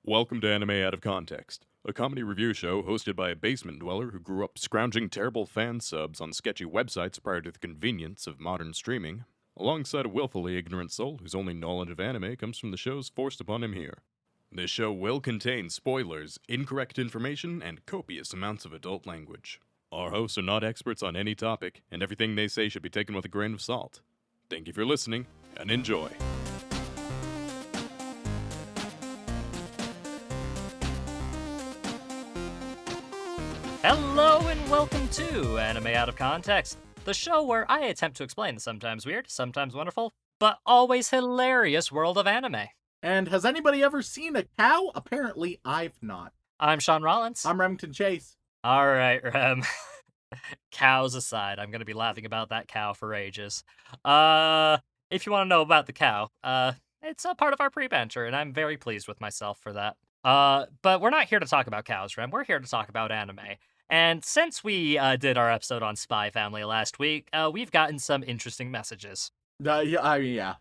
Welcome to Anime Out of Context, a comedy review show hosted by a basement dweller who grew up scrounging terrible fan subs on sketchy websites prior to the convenience of modern streaming, alongside a willfully ignorant soul whose only knowledge of anime comes from the shows forced upon him here. This show will contain spoilers, incorrect information, and copious amounts of adult language. Our hosts are not experts on any topic, and everything they say should be taken with a grain of salt. Thank you for listening, and enjoy. Hello and welcome to Anime Out of Context, the show where I attempt to explain the sometimes weird, sometimes wonderful, but always hilarious world of anime. And has anybody ever seen a cow? Apparently, I've not. I'm Shaun Rollins. I'm Remington Chase. Alright, Rem. Cows aside, I'm gonna be laughing about that cow for ages. If you want to know about the cow, it's a part of our pre-banter, and I'm very pleased with myself for that. But we're not here to talk about cows, Rem. We're here to talk about anime. And since we did our episode on Spy Family last week, we've gotten some interesting messages. Yeah.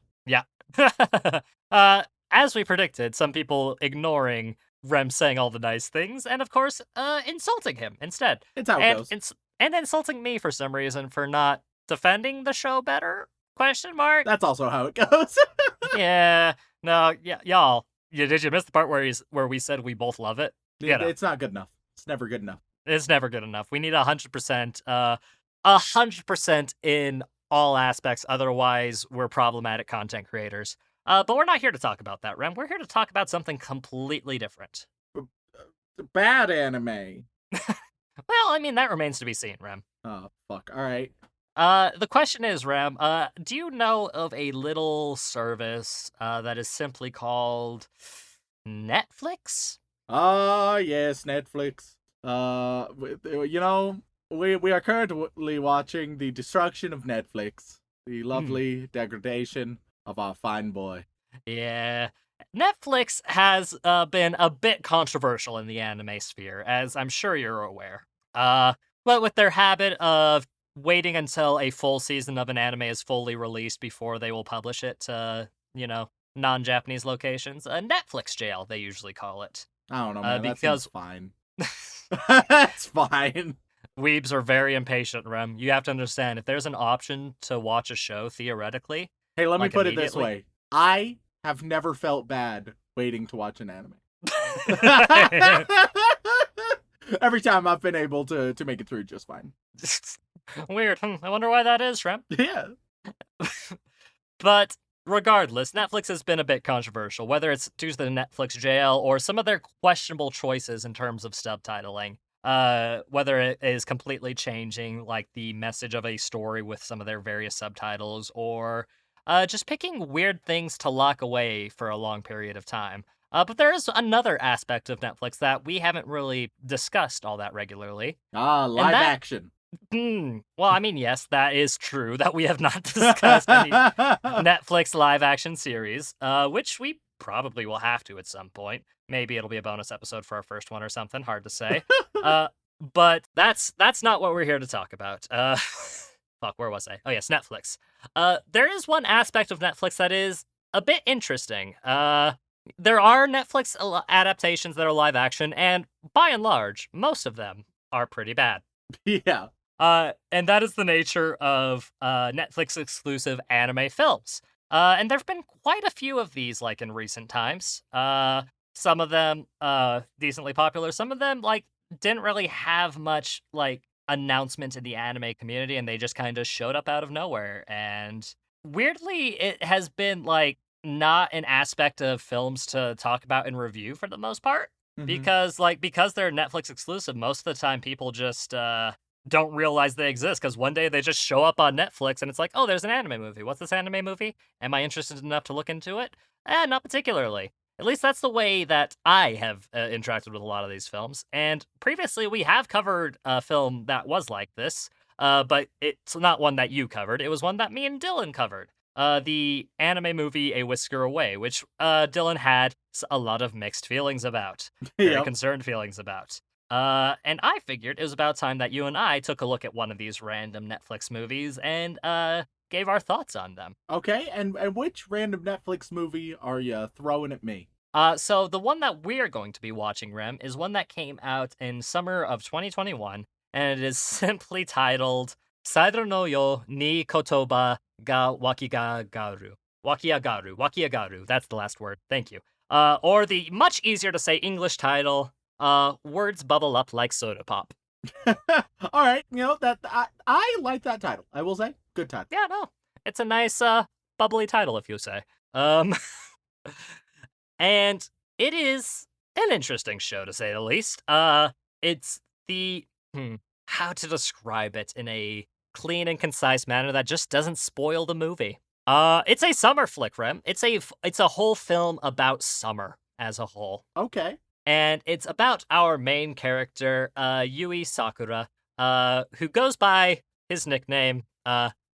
As we predicted, some people ignoring Rem saying all the nice things, and of course, insulting him instead. It's how it goes. And insulting me for some reason for not defending the show better? Question mark? That's also how it goes. Yeah. No, y'all. Did you miss the part where we said we both love it? It's not good enough. It's never good enough. It's never good enough. We need 100%, 100% in all aspects. Otherwise, we're problematic content creators. But we're not here to talk about that, Rem. We're here to talk about something completely different. Bad anime. Well, I mean, that remains to be seen, Rem. Oh, fuck. All right. The question is, Rem, do you know of a little service that is simply called Netflix? Yes, Netflix. We are currently watching the destruction of Netflix. The lovely degradation of our fine boy. Yeah. Netflix has been a bit controversial in the anime sphere, as I'm sure you're aware. But with their habit of waiting until a full season of an anime is fully released before they will publish it to, non-Japanese locations, a Netflix jail, they usually call it. I don't know, man. Because that seems fine. That's fine. Weebs are very impatient, Rem. You have to understand, if there's an option to watch a show, theoretically... Hey, let me put it this way. I have never felt bad waiting to watch an anime. Every time I've been able to make it through just fine. Weird. I wonder why that is, Rem. Yeah. But regardless, Netflix has been a bit controversial, whether it's due to the Netflix jail or some of their questionable choices in terms of subtitling. Whether it is completely changing, like, the message of a story with some of their various subtitles, or just picking weird things to lock away for a long period of time. But there is another aspect of Netflix that we haven't really discussed all that regularly. Live action. Well, I mean, yes, that is true, that we have not discussed any Netflix live-action series, which we probably will have to at some point. Maybe it'll be a bonus episode for our first one or something, hard to say. But that's not what we're here to talk about. Fuck, where was I? Oh, yes, Netflix. There is one aspect of Netflix that is a bit interesting. There are Netflix adaptations that are live-action, and by and large, most of them are pretty bad. Yeah. And that is the nature of Netflix exclusive anime films. And there have been quite a few of these, like, in recent times. Some of them decently popular. Some of them, like, didn't really have much, like, announcement in the anime community, and they just kind of showed up out of nowhere. And weirdly, it has been, like, not an aspect of films to talk about and review for the most part. Mhm. Because they're Netflix exclusive, most of the time people just don't realize they exist, because one day they just show up on Netflix and it's like, oh, there's an anime movie. What's this anime movie? Am I interested enough to look into it? Not particularly. At least that's the way that I have interacted with a lot of these films. And previously we have covered a film that was like this, but it's not one that you covered. It was one that me and Dylan covered. The anime movie A Whisker Away, which Dylan had a lot of mixed feelings about. Very concerned feelings about. And I figured it was about time that you and I took a look at one of these random Netflix movies and gave our thoughts on them. Okay, and which random Netflix movie are you throwing at me? So the one that we're going to be watching, Rem, is one that came out in summer of 2021, and it is simply titled Saidro no yo ni kotoba ga wakiagaru. Wakiagaru. That's the last word. Thank you. Or the much easier to say English title, Words Bubble Up Like Soda Pop. All right, that I like that title. I will say, good title. Yeah, no. It's a nice, bubbly title, if you say. And it is an interesting show, to say the least. It's the how to describe it in a clean and concise manner that just doesn't spoil the movie. It's a summer flick, Rem. It's a whole film about summer as a whole. Okay. And it's about our main character, Yui Sakura, who goes by his nickname,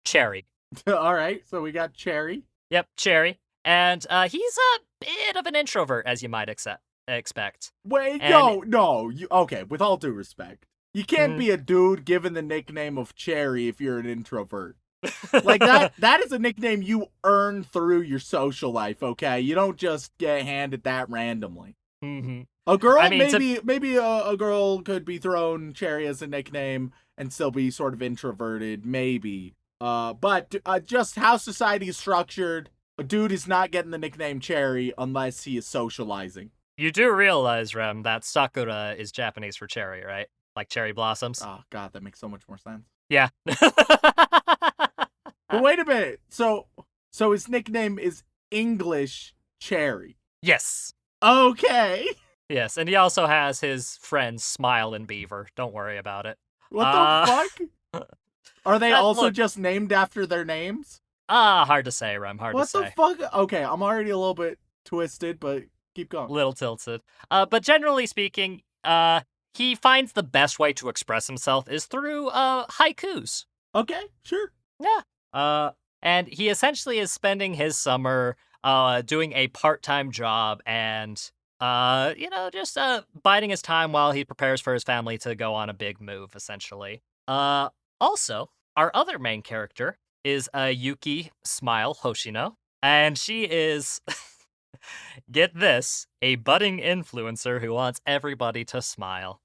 Cherry. All right, so we got Cherry. Yep, Cherry. And he's a bit of an introvert, as you might expect. Wait, And- no. Okay, with all due respect, you can't be a dude given the nickname of Cherry if you're an introvert. Like that is a nickname you earn through your social life, okay? You don't just get handed that randomly. Mm-hmm. A girl, I mean, maybe a girl could be thrown Cherry as a nickname and still be sort of introverted, maybe. But just how society is structured, a dude is not getting the nickname Cherry unless he is socializing. You do realize, Rem, that Sakura is Japanese for cherry, right? Like cherry blossoms. Oh god, that makes so much more sense. Yeah. But wait a minute. So his nickname is English Cherry. Yes. Okay. Yes, and he also has his friend Smile and Beaver. Don't worry about it. What the fuck? Are they also look- just named after their names? Hard to say, Rem. Hard What to say. the fuck? Okay, I'm already a little bit twisted, but keep going. Little tilted. But generally speaking, he finds the best way to express himself is through haikus. Okay, sure. Yeah. And he essentially is spending his summer doing a part-time job and just biding his time while he prepares for his family to go on a big move, essentially. Also, our other main character is Yuki Smile Hoshino, and she is, get this, a budding influencer who wants everybody to smile.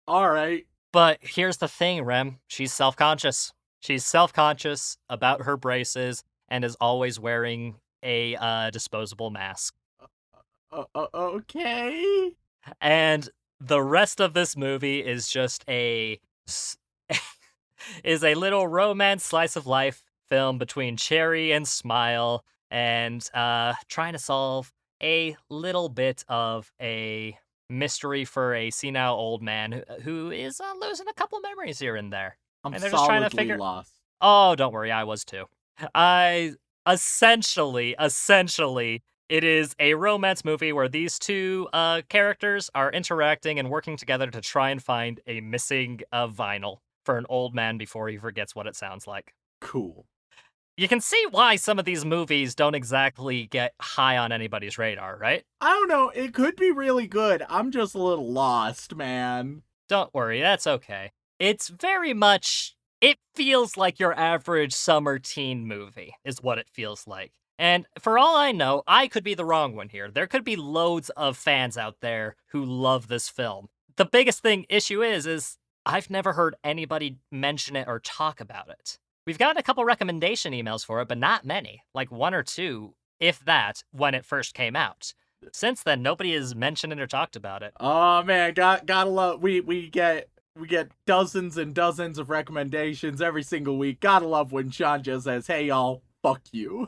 All right. But here's the thing, Rem. She's self-conscious. She's self-conscious about her braces and is always wearing a disposable mask. Okay. And the rest of this movie is just is a little romance slice of life film between Cherry and Smile and trying to solve a little bit of a mystery for a senile old man who is losing a couple memories here and there. I'm And they're just trying to solidly figure- lost. Oh, don't worry, I was too. Essentially, it is a romance movie where these two characters are interacting and working together to try and find a missing vinyl for an old man before he forgets what it sounds like. Cool. You can see why some of these movies don't exactly get high on anybody's radar, right? I don't know. It could be really good. I'm just a little lost, man. Don't worry, that's okay. It's very much, it feels like your average summer teen movie, is what it feels like. And for all I know, I could be the wrong one here. There could be loads of fans out there who love this film. The biggest issue is I've never heard anybody mention it or talk about it. We've gotten a couple recommendation emails for it, but not many. Like 1 or 2, if that, when it first came out. Since then, nobody has mentioned it or talked about it. Oh man, gotta love. We get dozens and dozens of recommendations every single week. Gotta love when Shaun just says, "Hey y'all, fuck you."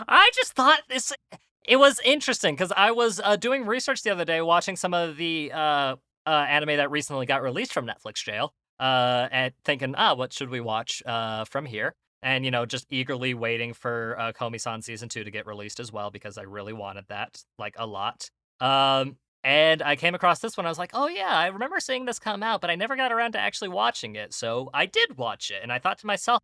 I just thought it was interesting because I was doing research the other day, watching some of the anime that recently got released from Netflix jail, and thinking, what should we watch from here? And, just eagerly waiting for Komi-san Season 2 to get released as well, because I really wanted that, like, a lot. And I came across this one. I was like, oh, yeah, I remember seeing this come out, but I never got around to actually watching it. So I did watch it, and I thought to myself,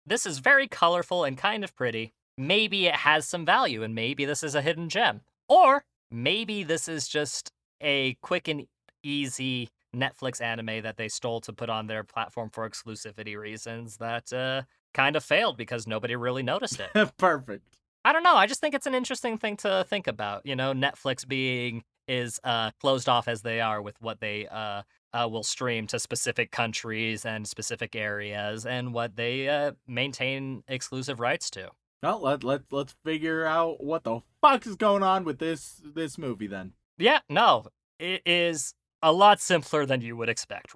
this is very colorful and kind of pretty. Maybe it has some value, and maybe this is a hidden gem. Or maybe this is just a quick and easy Netflix anime that they stole to put on their platform for exclusivity reasons that kind of failed because nobody really noticed it. Perfect. I don't know. I just think it's an interesting thing to think about. Netflix being is closed off as they are with what they will stream to specific countries and specific areas, and what they maintain exclusive rights to. Well, let's figure out what the fuck is going on with this movie then. Yeah, no, it is a lot simpler than you would expect.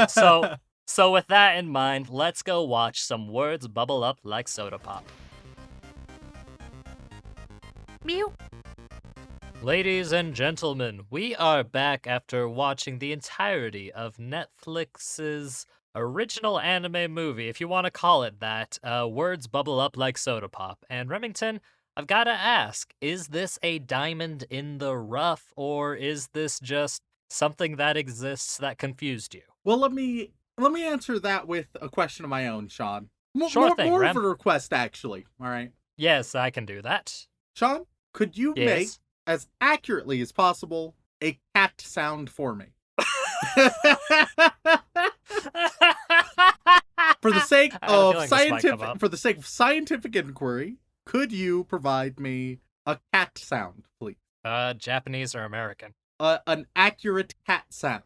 So with that in mind, let's go watch some words bubble up like soda pop. Mew. Ladies and gentlemen, we are back after watching the entirety of Netflix's original anime movie, if you want to call it that, Words Bubble Up Like Soda Pop. And Remington, I've got to ask, is this a diamond in the rough, or is this just something that exists that confused you? Well, let me answer that with a question of my own, Shaun. Sure thing, more Rem. of a request, actually. All right, Yes, I can do that. Shaun, could you make, Yes. as accurately as possible, a cat sound for me? For the sake I have a of feeling this might come up. scientific inquiry, could you provide me a cat sound, please? Japanese or American? An accurate cat sound.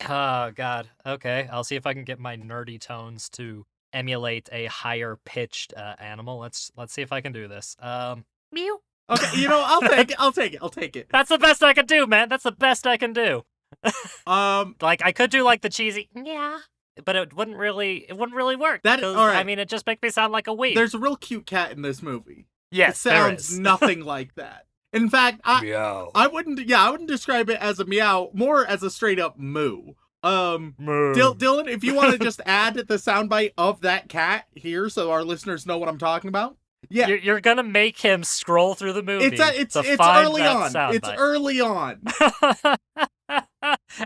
Oh, God. Okay, I'll see if I can get my nerdy tones to emulate a higher pitched animal. Let's see if I can do this. Mew. Okay, I'll take it. That's the best I can do, man. That's the best I can do. Like, I could do like the cheesy yeah, but it wouldn't really work. That- 'cause, all right. I mean, it just makes me sound like a weeb. There's a real cute cat in this movie. Yes, It sounds nothing like that. In fact, Meow. I wouldn't describe it as a meow, more as a straight up moo. Moo. Dylan, if you want to just add the soundbite of that cat here so our listeners know what I'm talking about. Yeah. You're gonna make him scroll through the movie. It's to find early that on. It's soundbite. early on.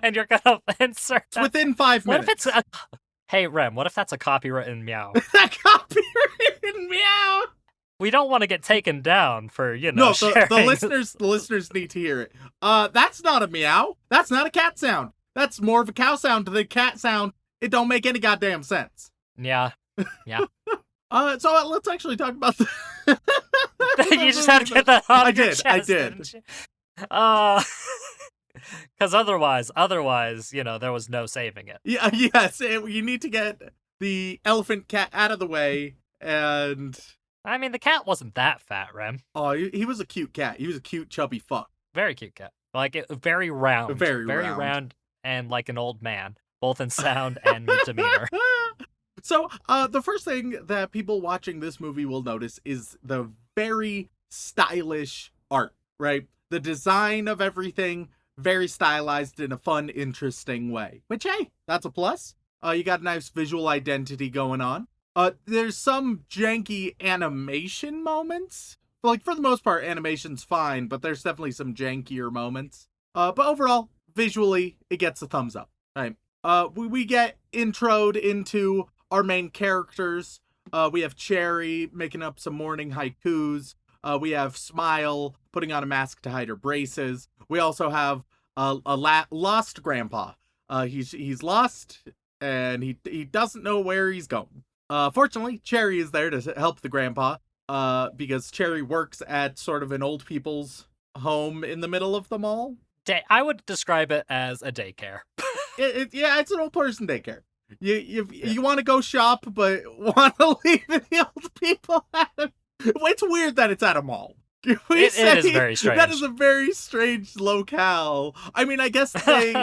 And you're gonna insert It's that. within 5 What minutes. if it's Hey, Rem, what if that's a copywritten meow? That copyrighted meow. We don't want to get taken down for, No, sharing. the listeners need to hear it. That's not a meow. That's not a cat sound. That's more of a cow sound to the cat sound. It don't make any goddamn sense. Yeah. So let's actually talk about the... You just had to get that out I of your did, chest, I did. didn't you? Because otherwise, there was no saving it. Yeah, yes, you need to get the elephant cat out of the way, and... I mean, the cat wasn't that fat, Rem. Oh, he was a cute cat. He was a cute, chubby fuck. Very cute cat. Like, very round. Very round and like an old man, both in sound and demeanor. So, the first thing that people watching this movie will notice is the very stylish art, right? The design of everything, very stylized in a fun, interesting way. Which, hey, that's a plus. You got a nice visual identity going on. There's some janky animation moments. Like, for the most part, animation's fine, but there's definitely some jankier moments. But overall, visually, it gets a thumbs up, right? We get introed into our main characters. We have Cherry making up some morning haikus. We have Smile putting on a mask to hide her braces. We also have a lost grandpa. He's lost, and he doesn't know where he's going. Fortunately, Cherry is there to help the grandpa, because Cherry works at sort of an old people's home in the middle of the mall. I would describe it as a daycare. Yeah, it's an old person daycare. You want to go shop, but want to leave the old people at it. It's weird that it's at a mall. It is very strange. That is a very strange locale. I mean, I guess they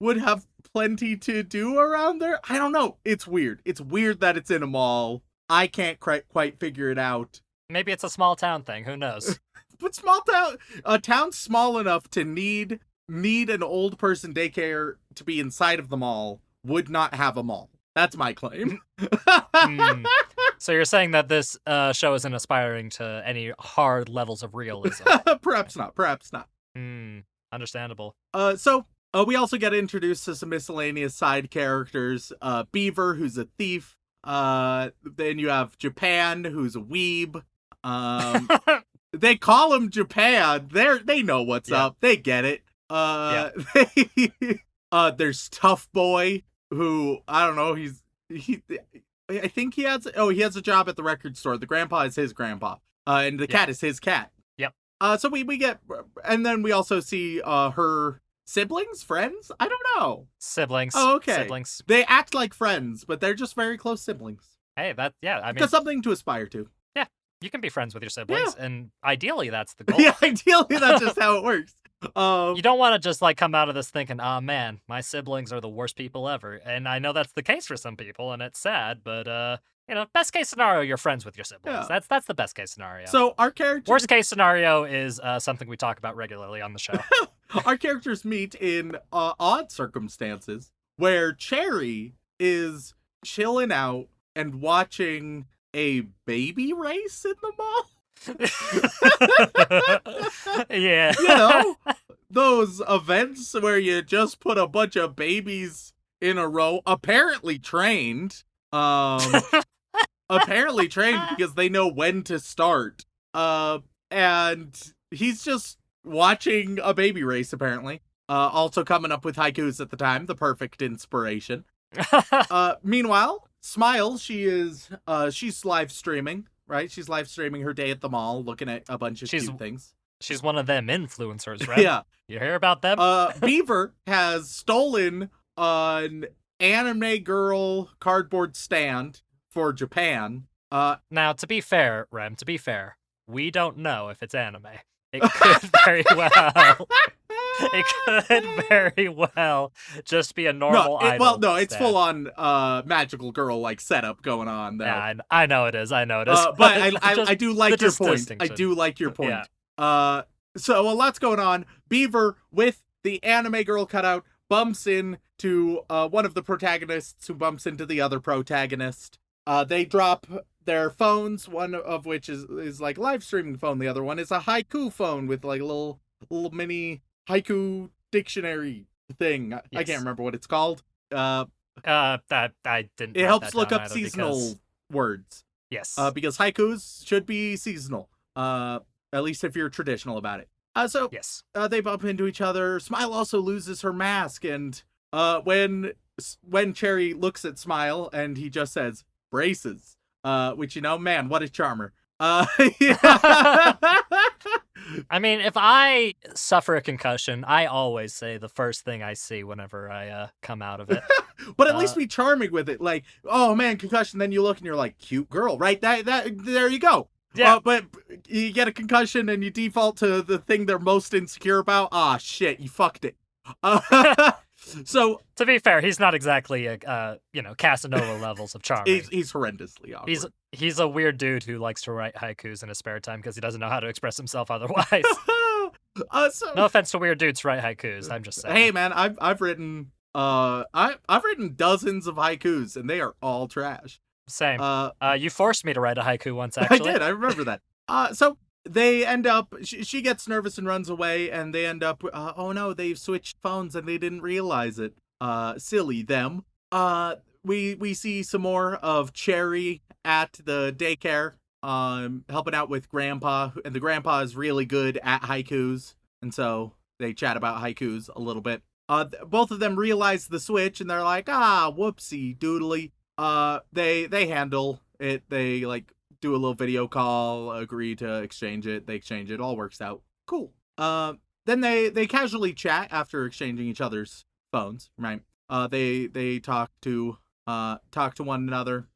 would have plenty to do around there. I don't know. It's weird. It's weird that it's in a mall. I can't quite figure it out. Maybe it's a small town thing. Who knows? But a town small enough to need an old person daycare to be inside of the mall would not have a mall. That's my claim. So you're saying that this show isn't aspiring to any hard levels of realism? Perhaps not. Understandable. So we also get introduced to some miscellaneous side characters. Beaver, who's a thief. Then you have Japan, who's a weeb. They call him Japan. They know what's up. They get it. There's Tough Boy, who I don't know. I think he has a job at the record store. The grandpa is his grandpa. And the cat is his cat. Yep. So we get, and then we also see her siblings, friends. I don't know. Siblings. Oh, okay. Siblings. They act like friends, but they're just very close siblings. Hey, I mean, That's something to aspire to. yeah, you can be friends with your siblings, and ideally that's the goal. Yeah, ideally that's just how it works. You don't want to just like come out of this thinking, "Oh man, my siblings are the worst people ever." And I know that's the case for some people, and it's sad, but best case scenario, you're friends with your siblings. Yeah. That's the best case scenario. So our characters, Worst case scenario is something we talk about regularly on the show. our characters meet in odd circumstances where Cherry is chilling out and watching a baby race in the mall. Yeah. You know, those events where you just put a bunch of babies in a row, apparently trained because they know when to start. And he's just watching a baby race, apparently. Also coming up with haikus at the time, the perfect inspiration. Meanwhile, Smile, she's live streaming, right? She's live streaming her day at the mall, looking at a bunch of cute things. She's one of them influencers, right? Yeah. You hear about them? Beaver has stolen an anime girl cardboard stand for Japan. Now, to be fair, Rem, we don't know if it's anime. It could very well. It could very well just be a normal idol. It's full on magical girl like setup going on though. Yeah, I know it is. But I do like your point. I do like your point. Yeah. So a lot's going on. Beaver with the anime girl cutout bumps into one of the protagonists who bumps into the other protagonist. They drop their phones, one of which is like a live streaming phone. The other one is a haiku phone with like a little mini haiku dictionary thing. Yes. I can't remember what it's called. That I didn't. It helps look up either seasonal words. Yes. Because haikus should be seasonal. At least if you're traditional about it. Yes. They bump into each other. Smile also loses her mask, and when Cherry looks at Smile and he just says braces, which man, what a charmer. I mean, if I suffer a concussion, I always say the first thing I see whenever I come out of it. But at least be charming with it. Like, oh man, concussion. Then you look and you're like, cute girl, right? That there you go. Yeah. But you get a concussion and you default to the thing they're most insecure about. Ah, shit, you fucked it. So to be fair, he's not exactly Casanova levels of charming. He's horrendously awkward. He's a weird dude who likes to write haikus in his spare time because he doesn't know how to express himself otherwise. No offense to weird dudes who write haikus. I'm just saying. Hey man, I've written I've written dozens of haikus and they are all trash. Same. You forced me to write a haiku once, actually. I did. I remember that. So they end up, she gets nervous and runs away, and they end up, oh no, they've switched phones and they didn't realize it. Silly them. We see some more of Cherry at the daycare, helping out with Grandpa, and the Grandpa is really good at haikus, and so they chat about haikus a little bit. Both of them realize the switch, and they're like, whoopsie doodly. They handle it. They do a little video call, agree to exchange it. They exchange it. All works out. Cool. Then they casually chat after exchanging each other's phones. Right. They talk to one another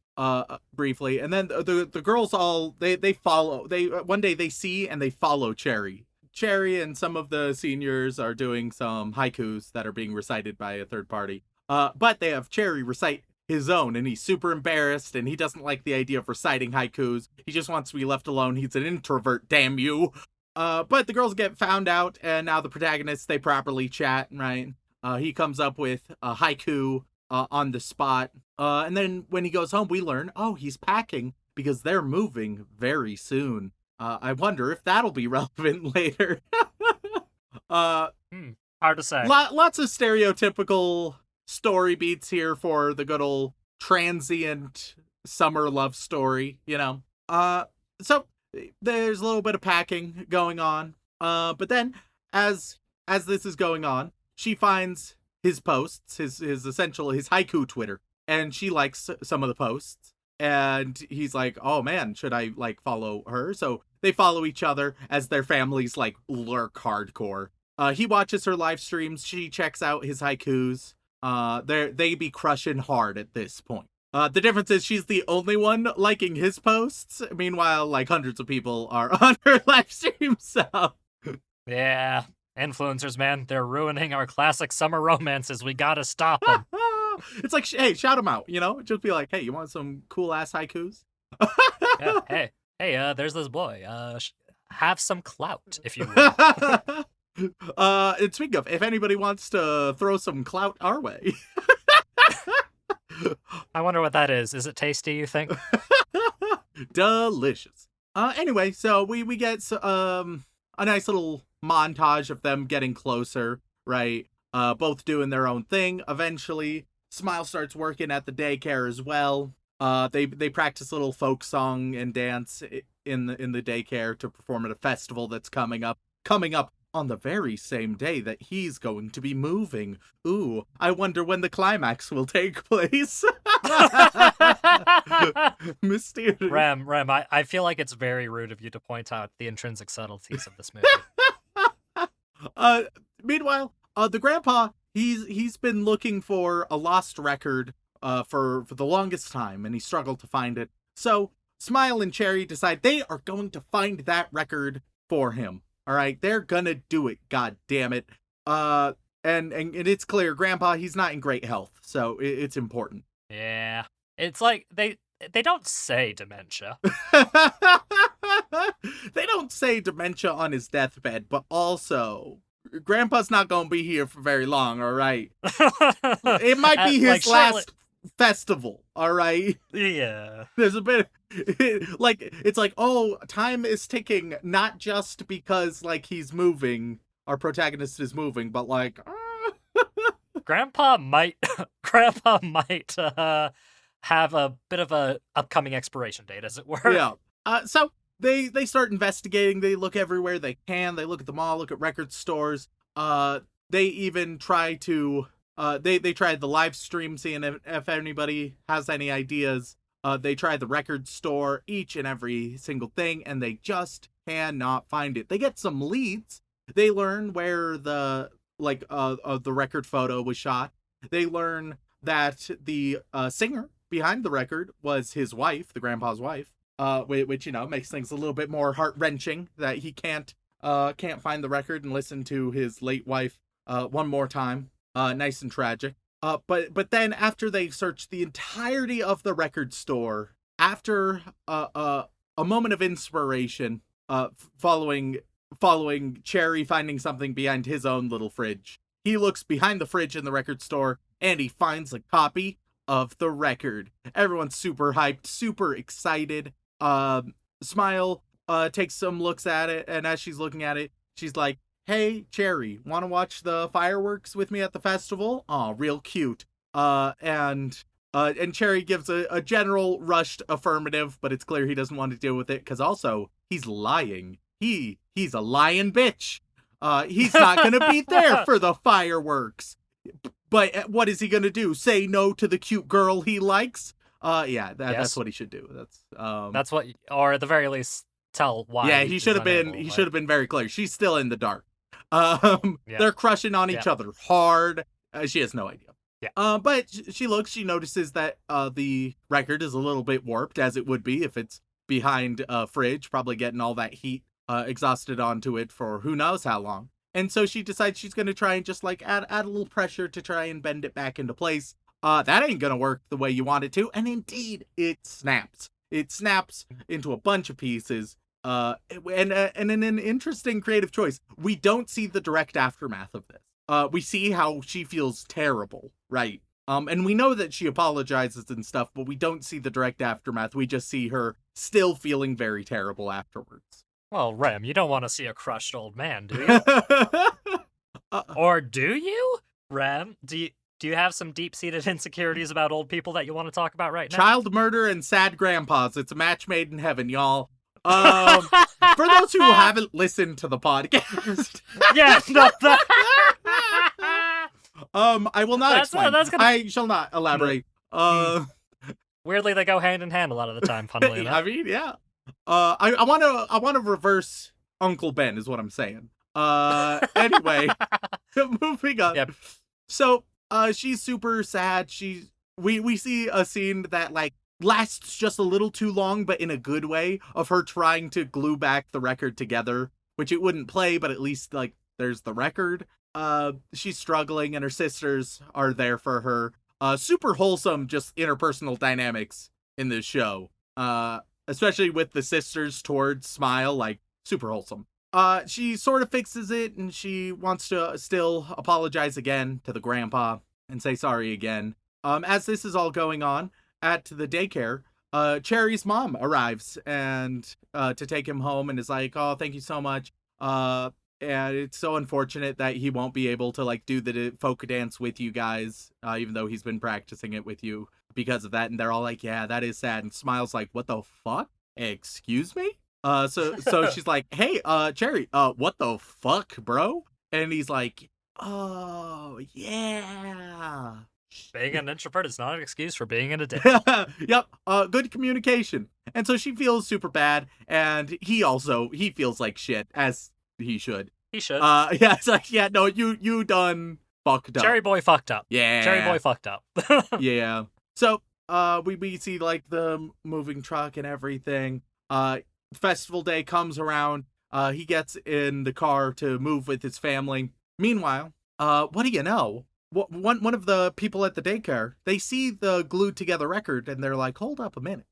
briefly, and then the girls all they follow. One day they see and they follow Cherry. Cherry and some of the seniors are doing some haikus that are being recited by a third party. But they have Cherry recite his own, and he's super embarrassed, and he doesn't like the idea of reciting haikus. He just wants to be left alone. He's an introvert, damn you. But the girls get found out, and now the protagonists, they properly chat, right? He comes up with a haiku on the spot. And then when he goes home, we learn, he's packing because they're moving very soon. I wonder if that'll be relevant later. Hard to say. Lots of stereotypical story beats here for the good old transient summer love story, So there's a little bit of packing going on. But then as this is going on, she finds his posts, his haiku Twitter, and she likes some of the posts. And he's like, oh man, should I follow her? So they follow each other as their families like lurk hardcore. He watches her live streams. She checks out his haikus. They be crushing hard at this point. The difference is she's the only one liking his posts. Meanwhile, like hundreds of people are on her live stream. So Yeah. Influencers, man, they're ruining our classic summer romances. We gotta stop them. it's like, hey, shout them out. Just be like, hey, you want some cool ass haikus? Yeah, hey, there's this boy. Have some clout, if you will. And speaking of, if anybody wants to throw some clout our way. I wonder what that is. Is it tasty, you think? Delicious. Anyway, so we get a nice little montage of them getting closer, right? Both doing their own thing. Eventually, Smile starts working at the daycare as well. They practice a little folk song and dance in the daycare to perform at a festival that's coming up on the very same day that he's going to be moving. Ooh, I wonder when the climax will take place. Mysterious. Rem, I feel like it's very rude of you to point out the intrinsic subtleties of this movie. Meanwhile, the grandpa, he's been looking for a lost record for the longest time, and he struggled to find it. So Smile and Cherry decide they are going to find that record for him. All right, they're gonna do it. God damn it. And it's clear, Grandpa, he's not in great health, so it's important. Yeah, it's like they don't say dementia. They don't say dementia on his deathbed, but also Grandpa's not gonna be here for very long. All right, it might be his last festival. All right. Yeah. There's a bit it's like, oh, time is ticking, not just because like he's moving, our protagonist is moving, but like Grandpa might have a bit of a upcoming expiration date, as it were. Yeah. So they start investigating. They look everywhere they can. They look at the mall, look at record stores. They even try to they tried the live stream, seeing if anybody has any ideas. They tried the record store, each and every single thing, and they just cannot find it. They get some leads. They learn where the record photo was shot. They learn that the singer behind the record was his wife, the grandpa's wife, which makes things a little bit more heart-wrenching that he can't find the record and listen to his late wife one more time. Nice and tragic. But then after they search the entirety of the record store, after a moment of inspiration, following Cherry finding something behind his own little fridge, he looks behind the fridge in the record store and he finds a copy of the record. Everyone's super hyped, super excited. Smile takes some looks at it, and as she's looking at it, she's like, hey, Cherry, want to watch the fireworks with me at the festival? Aw, real cute. And Cherry gives a general rushed affirmative, but it's clear he doesn't want to deal with it, because also, he's lying. He's a lying bitch. He's not going to be there for the fireworks. But what is he going to do? Say no to the cute girl he likes? That's what he should do. That's what, or at the very least, tell why. Yeah, he should have been very clear. She's still in the dark. They're crushing on each other hard. She has no idea. Yeah. But she notices that the record is a little bit warped, as it would be if it's behind a fridge, probably getting all that heat exhausted onto it for who knows how long. And so she decides she's going to try and just like add a little pressure to try and bend it back into place. That ain't going to work the way you want it to. And indeed, it snaps. It snaps into a bunch of pieces. And in an interesting creative choice, we don't see the direct aftermath of this. We see how she feels terrible, right? And we know that she apologizes and stuff, but we don't see the direct aftermath. We just see her still feeling very terrible afterwards. Well, Rem, you don't want to see a crushed old man, do you? Or do you? Rem, do you have some deep-seated insecurities about old people that you want to talk about right now? Child murder and sad grandpas. It's a match made in heaven, y'all. For those who haven't listened to the podcast, I will not explain. I shall not elaborate. Weirdly, they go hand in hand a lot of the time. Funnily enough. I mean, yeah. I wanna reverse Uncle Ben is what I'm saying. Anyway, moving on. Yep. So, she's super sad. We see a scene that like lasts just a little too long, but in a good way, of her trying to glue back the record together, which it wouldn't play, but at least like there's the record. She's struggling, and her sisters are there for her. Super wholesome, just interpersonal dynamics in this show. Especially with the sisters towards Smile, like super wholesome. She sort of fixes it, and she wants to still apologize again to the grandpa and say sorry again. As this is all going on at the daycare, Cherry's mom arrives and to take him home and is like, "Oh, thank you so much. And it's so unfortunate that he won't be able to like do the folk dance with you guys, even though he's been practicing it with you because of that." And they're all like, "Yeah, that is sad." And Smile's like, "What the fuck? Excuse me?" So she's like, "Hey, Cherry, what the fuck, bro?" And he's like, "Oh, yeah." Being an introvert is not an excuse for being in a dick. Yep, good communication. And so she feels super bad, and he feels like shit, as he should. He should. Yeah, it's like, yeah, no, you done fucked up. Cherry boy fucked up. Yeah. Cherry boy fucked up. Yeah. So, we see like the moving truck and everything. Festival day comes around. He gets in the car to move with his family. Meanwhile, what do you know? One of the people at the daycare, they see the glued together record and they're like, "Hold up a minute.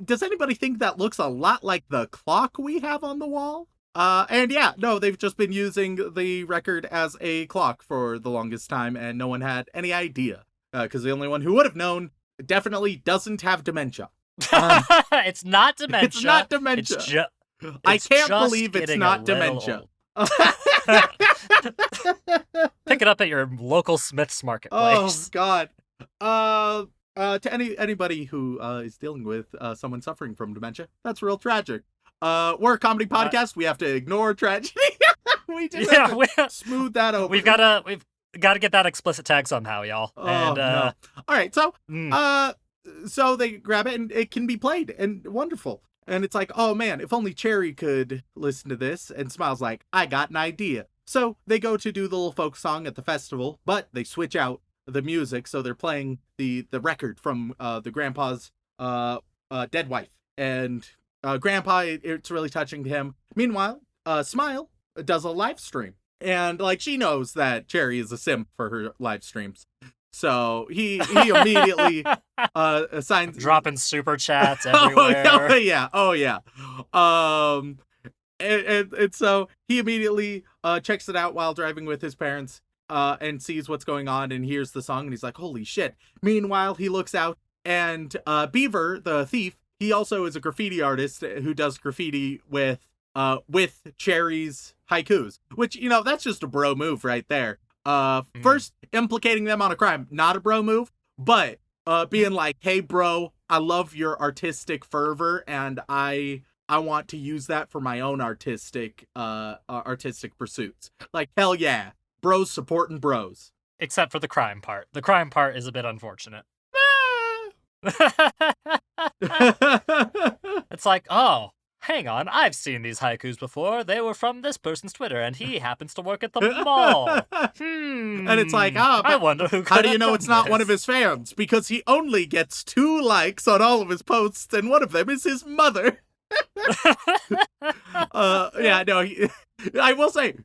Does anybody think that looks a lot like the clock we have on the wall?" And yeah, no, they've just been using the record as a clock for the longest time, and no one had any idea. Because the only one who would have known definitely doesn't have dementia. It's not dementia. It's not dementia. I can't believe it's not dementia. Pick it up at your local Smith's Oh Marketplace. God. To anybody who is dealing with someone suffering from dementia, that's real tragic. We're a comedy podcast. We have to ignore tragedy. We just have to smooth that over. We've got to get that explicit tag somehow, y'all. Oh, And no. All right, so so they grab it and it can be played and wonderful. And it's like, oh man, if only Cherry could listen to this. And Smile's like, "I got an idea." So they go to do the little folk song at the festival, but they switch out the music, so they're playing the record from the grandpa's dead wife. And grandpa, it's really touching to him. Meanwhile, Smile does a live stream, and like she knows that Cherry is a simp for her live streams. So he immediately assigns dropping super chats everywhere. Oh yeah. And so he immediately checks it out while driving with his parents and sees what's going on and hears the song, and he's like, "Holy shit." Meanwhile, he looks out, and Beaver, the thief, he also is a graffiti artist who does graffiti with Cherry's haikus, which, you know, that's just a bro move right there. First implicating them on a crime, not a bro move, but being like, "Hey bro, I love your artistic fervor, and I want to use that for my own artistic pursuits." Like, hell yeah, bros supporting bros. Except for the crime part. The crime part is a bit unfortunate. It's like, oh, hang on, I've seen these haikus before. They were from this person's Twitter, and he happens to work at the mall. And it's like, I wonder who. How do you know it's not one of his fans? Because he only gets 2 likes on all of his posts, and one of them is his mother. Yeah, no, I will say,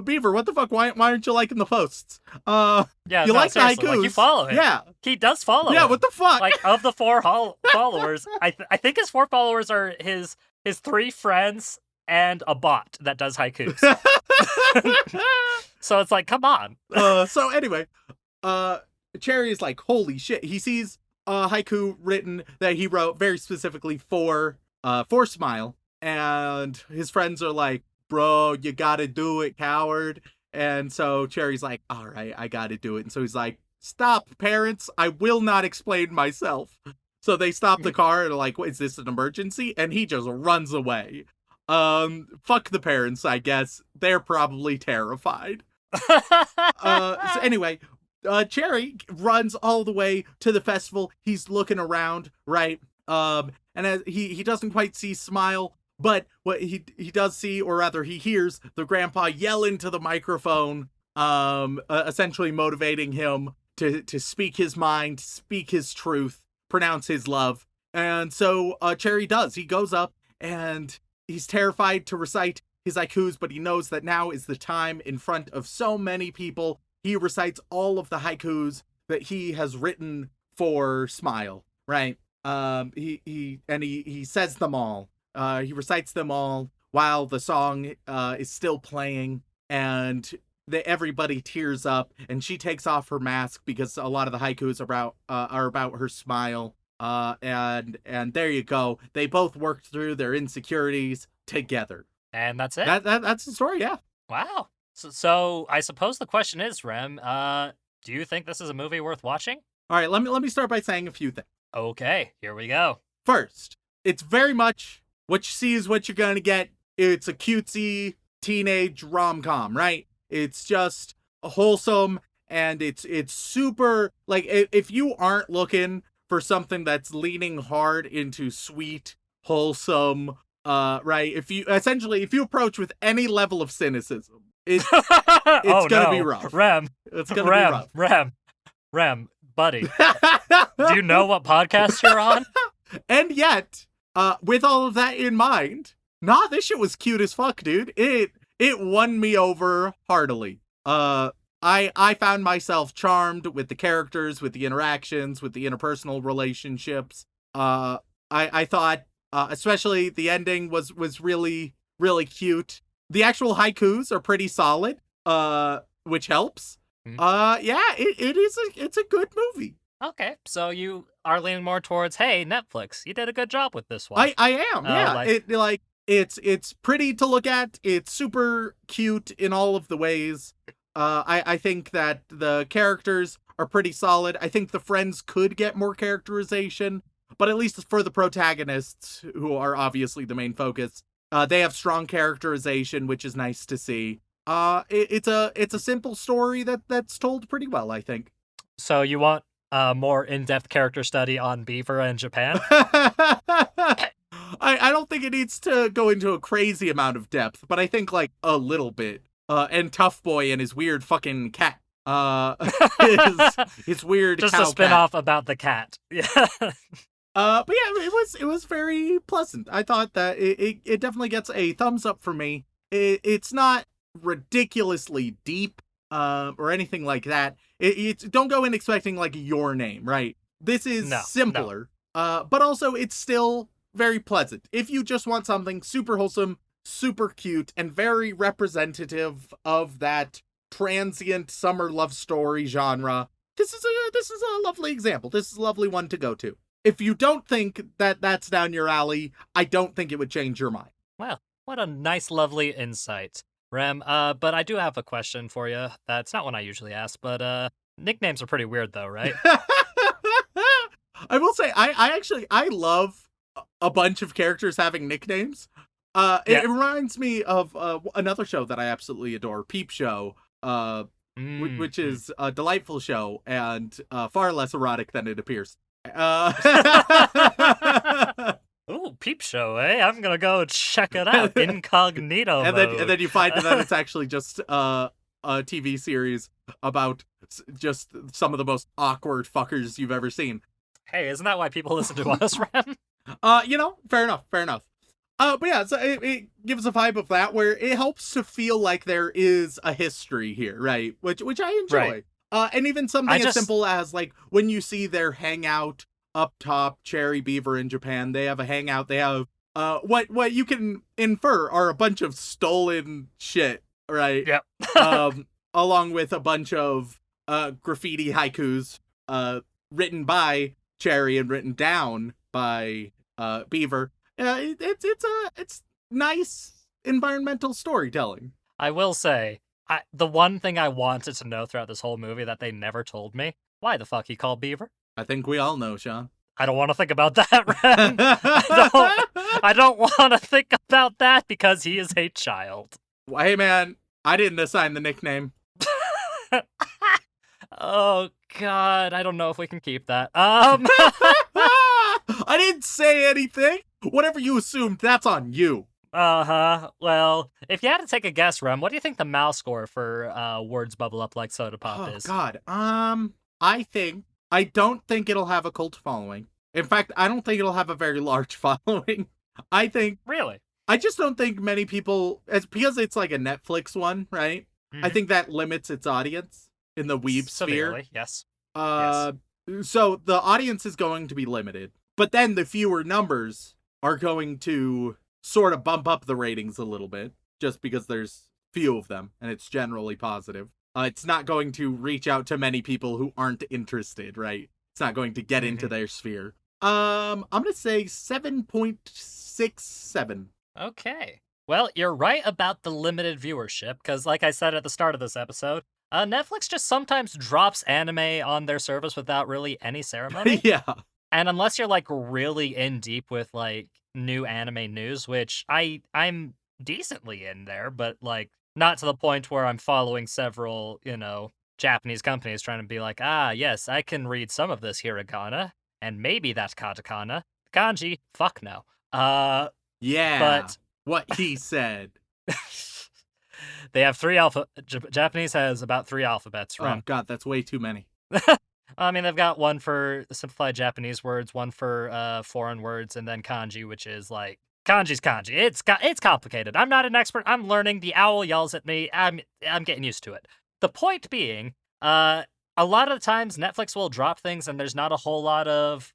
Beaver, what the fuck? Why aren't you liking the posts? Yeah, you like the seriously, haikus? like, you follow him. Yeah, he does follow. Yeah, him. what the fuck? Like, of the 4 followers, I think his 4 followers are his 3 friends and a bot that does haikus. So it's like, come on. So anyway, Cherry is like, holy shit. He sees a haiku written that he wrote very specifically for Smile, and his friends are like, "Bro, you gotta do it, coward." And so Cherry's like, "All right, I gotta do it." And so he's like, "Stop, parents, I will not explain myself." So they stop the car and are like, "Is this an emergency?" And he just runs away. Fuck the parents, I guess. They're probably terrified. So anyway, Cherry runs all the way to the festival. He's looking around, right? And as he doesn't quite see Smile, but what he does see, or rather he hears the grandpa yell into the microphone, essentially motivating him to speak his mind, speak his truth, pronounce his love. And so Cherry does. He goes up and he's terrified to recite his haikus, but he knows that now is the time in front of so many people. He recites all of the haikus that he has written for Smile, right? He says them all. He recites them all while the song is still playing, and everybody tears up, and she takes off her mask because a lot of the haikus are about her smile. And there you go. They both worked through their insecurities together. And that's it. That's the story, yeah. Wow. So I suppose the question is, Rem, do you think this is a movie worth watching? All right, let me start by saying a few things. Okay, here we go. First, it's very much what you see is what you're gonna get. It's a cutesy teenage rom-com, right? It's just wholesome, and it's super, like, if you aren't looking for something that's leaning hard into sweet, wholesome, right? If you approach with any level of cynicism, it's gonna be rough. Rem, it's gonna be rough. Rem, buddy. Do you know what podcast you're on? And yet, with all of that in mind, this shit was cute as fuck, dude. It won me over heartily. I found myself charmed with the characters, with the interactions, with the interpersonal relationships. I thought, especially the ending was really, really cute. The actual haikus are pretty solid, which helps. Yeah, it's a good movie. Okay, so you are leaning more towards, hey, Netflix, you did a good job with this one. I am, yeah. It's pretty to look at. It's super cute in all of the ways. I think that the characters are pretty solid. I think the friends could get more characterization, but at least for the protagonists, who are obviously the main focus, they have strong characterization, which is nice to see. It's a simple story that's told pretty well, I think. So you want more in-depth character study on Beaver and Japan? I don't think it needs to go into a crazy amount of depth, but I think like a little bit. And Tough Boy and his weird fucking cat. His weird just cow a spinoff about the cat. Yeah. But yeah, it was very pleasant. I thought that it definitely gets a thumbs up for me. It's not ridiculously deep or anything like that. Don't go in expecting like Your Name, right? This is simpler, but also it's still very pleasant. If you just want something super wholesome, super cute, and very representative of that transient summer love story genre, this is a lovely example. This is a lovely one to go to. If you don't think that that's down your alley, I don't think it would change your mind. Wow, what a nice, lovely insight, Rem. But I do have a question for you. That's not one I usually ask, but nicknames are pretty weird, though, right? I will say, I love a bunch of characters having nicknames. It reminds me of another show that I absolutely adore, Peep Show, which is a delightful show and far less erotic than it appears. Ooh, Peep Show, eh? I'm gonna go check it out. Incognito mode. And then you find that it's actually just a TV series about just some of the most awkward fuckers you've ever seen. Hey, isn't that why people listen to us, Rem? Fair enough. But yeah, so it gives a vibe of that where it helps to feel like there is a history here, right? Which I enjoy. Right. And even something as simple as like when you see their hangout up top, Cherry, Beaver in Japan, they have a hangout. They have what you can infer are a bunch of stolen shit, right? Yep. Along with a bunch of graffiti haikus written by Cherry and written down by Beaver. It's nice environmental storytelling. I will say, the one thing I wanted to know throughout this whole movie that they never told me, why the fuck he called Beaver? I think we all know, Shaun. I don't want to think about that, Ren. I don't want to think about that because he is a child. Well, hey, man, I didn't assign the nickname. Oh, God, I don't know if we can keep that. I I didn't say anything. Whatever you assumed, that's on you. Uh-huh. Well, if you had to take a guess, Rem, what do you think the mouse score for Words Bubble Up Like Soda Pop Oh is? God. I don't think it'll have a cult following. In fact, I don't think it'll have a very large following. Really? I just don't think many people, because it's like a Netflix one, right? I think that limits its audience in the weeb sphere. Severely, yes. So the audience is going to be limited, but then the fewer numbers are going to sort of bump up the ratings a little bit, just because there's few of them, and it's generally positive. It's not going to reach out to many people who aren't interested, right? It's not going to get into their sphere. I'm gonna say 7.67. Okay. Well, you're right about the limited viewership, because like I said at the start of this episode, Netflix just sometimes drops anime on their service without really any ceremony. Yeah. And unless you're like really in deep with like new anime news, which I'm decently in there, but like not to the point where I'm following several, Japanese companies trying to be like, yes, I can read some of this hiragana, and maybe that's katakana. Kanji, fuck no. Yeah. But what he said. they have Japanese has about 3 alphabets, right? Oh God, that's way too many. I mean, they've got one for simplified Japanese words, one for foreign words, and then kanji, which is like kanji's kanji. It's complicated. I'm not an expert. I'm learning. The owl yells at me. I'm getting used to it. The point being, a lot of the times Netflix will drop things, and there's not a whole lot of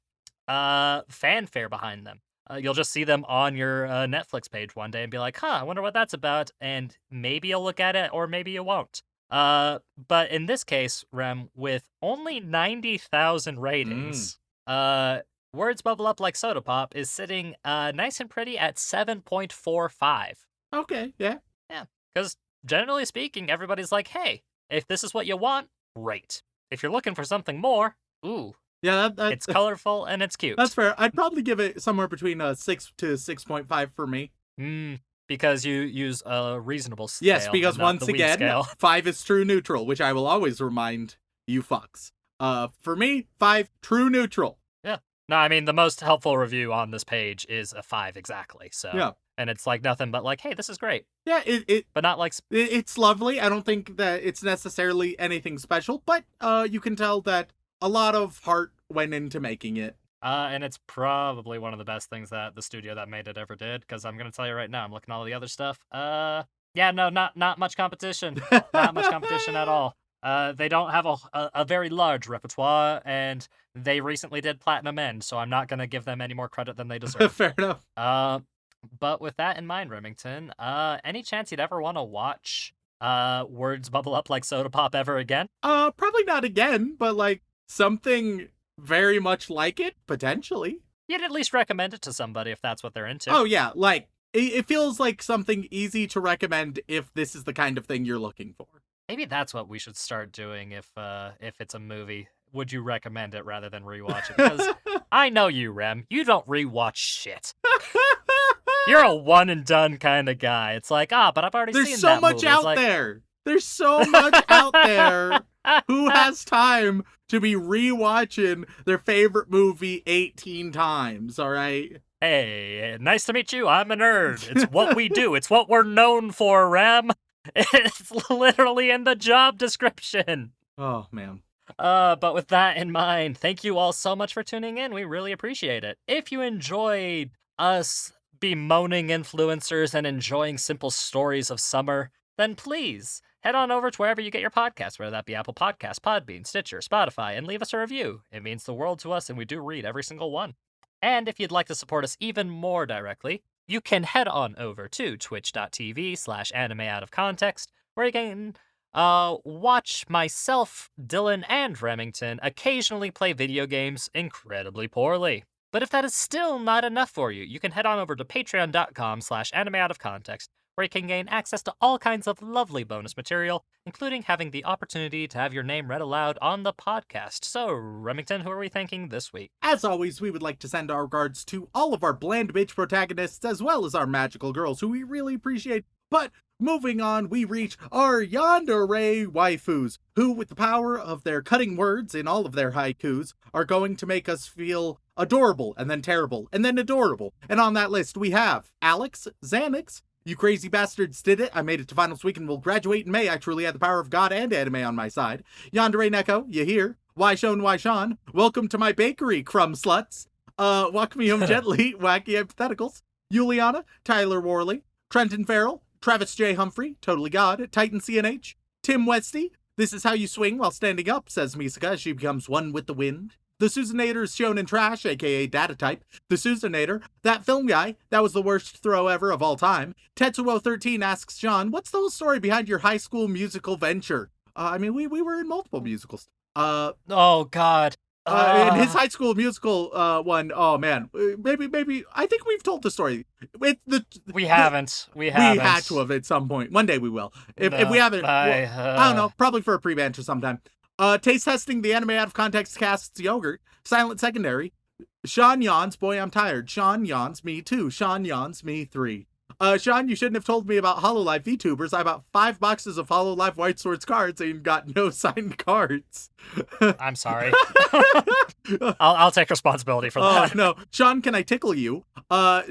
fanfare behind them. You'll just see them on your Netflix page one day and be like, I wonder what that's about, and maybe you'll look at it, or maybe you won't. But in this case, Rem, with only 90,000 ratings, Words Bubble Up Like Soda Pop is sitting nice and pretty at 7.45. Okay, yeah. Yeah, because generally speaking, everybody's like, hey, if this is what you want, great. If you're looking for something more, ooh. Yeah, it's colorful and it's cute. That's fair. I'd probably give it somewhere between 6 to 6.5 for me. Because you use a reasonable scale. Yes, because once again, 5 is true neutral, which I will always remind you fucks. For me, 5 true neutral. Yeah. No, I mean, the most helpful review on this page is a 5 exactly. So yeah. And it's like nothing but like, hey, this is great. Yeah, but not like it's lovely. I don't think that it's necessarily anything special, but you can tell that a lot of heart went into making it. And it's probably one of the best things that the studio that made it ever did, because I'm going to tell you right now, I'm looking at all the other stuff. Yeah, no, not much competition. Not much competition at all. They don't have a very large repertoire, and they recently did Platinum End, so I'm not going to give them any more credit than they deserve. Fair enough. But with that in mind, Remington, any chance you'd ever want to watch Words Bubble Up Like Soda Pop ever again? Probably not again, but like something very much like it, potentially. You'd at least recommend it to somebody if that's what they're into. Oh yeah, like it feels like something easy to recommend if this is the kind of thing you're looking for. Maybe that's what we should start doing if it's a movie. Would you recommend it rather than rewatch it? Because I know you, Rem. You don't rewatch shit. You're a one and done kind of guy. It's like, but I've already seen that movie. There's so much out there. There's so much out there. Who has time to be rewatching their favorite movie 18 times, all right? Hey, nice to meet you. I'm a nerd. It's what we do. It's what we're known for, Rem. It's literally in the job description. Oh, man. But with that in mind, thank you all so much for tuning in. We really appreciate it. If you enjoyed us bemoaning influencers and enjoying simple stories of summer, then please head on over to wherever you get your podcasts, whether that be Apple Podcasts, Podbean, Stitcher, Spotify, and leave us a review. It means the world to us, and we do read every single one. And if you'd like to support us even more directly, you can head on over to twitch.tv/animeoutofcontext, where you can watch myself, Dylan, and Remington occasionally play video games incredibly poorly. But if that is still not enough for you, you can head on over to patreon.com/animeoutofcontext, where you can gain access to all kinds of lovely bonus material, including having the opportunity to have your name read aloud on the podcast. So, Remington, who are we thanking this week? As always, we would like to send our regards to all of our bland bitch protagonists, as well as our magical girls, who we really appreciate. But moving on, we reach our yandere waifus, who, with the power of their cutting words in all of their haikus, are going to make us feel adorable, and then terrible, and then adorable. And on that list, we have Alex, Xanax, you crazy bastards did it. I made it to finals week and will graduate in May. I truly had the power of God and anime on my side. Yandere Neko, you here? Why Shaun? Welcome to my bakery, crumb sluts. Walk me home gently, wacky hypotheticals. Juliana, Tyler Worley, Trenton Farrell, Travis J. Humphrey, Totally God, Titan CNH, Tim Westy. This is how you swing while standing up, says Misaka as she becomes one with the wind. The Susanator is shown in trash, aka Data Type. The Susanator, that film guy, that was the worst throw ever of all time. Tetsuo13 asks Shaun, what's the whole story behind your high school musical venture? We were in multiple musicals. Oh, God. In his high school musical one, oh man, maybe I think we've told the story. We haven't. We had to have at some point. One day we will. If we haven't, I don't know. Probably for a pre-banter sometime. Taste testing the anime out of context casts yogurt. Silent secondary. Shaun yawns. Boy, I'm tired. Shaun yawns. Me too. Shaun yawns. Me 3. Shaun, you shouldn't have told me about HoloLive VTubers. I bought 5 boxes of HoloLive White Swords cards and got no signed cards. I'm sorry. I'll take responsibility for that. Oh, no. Shaun, can I tickle you?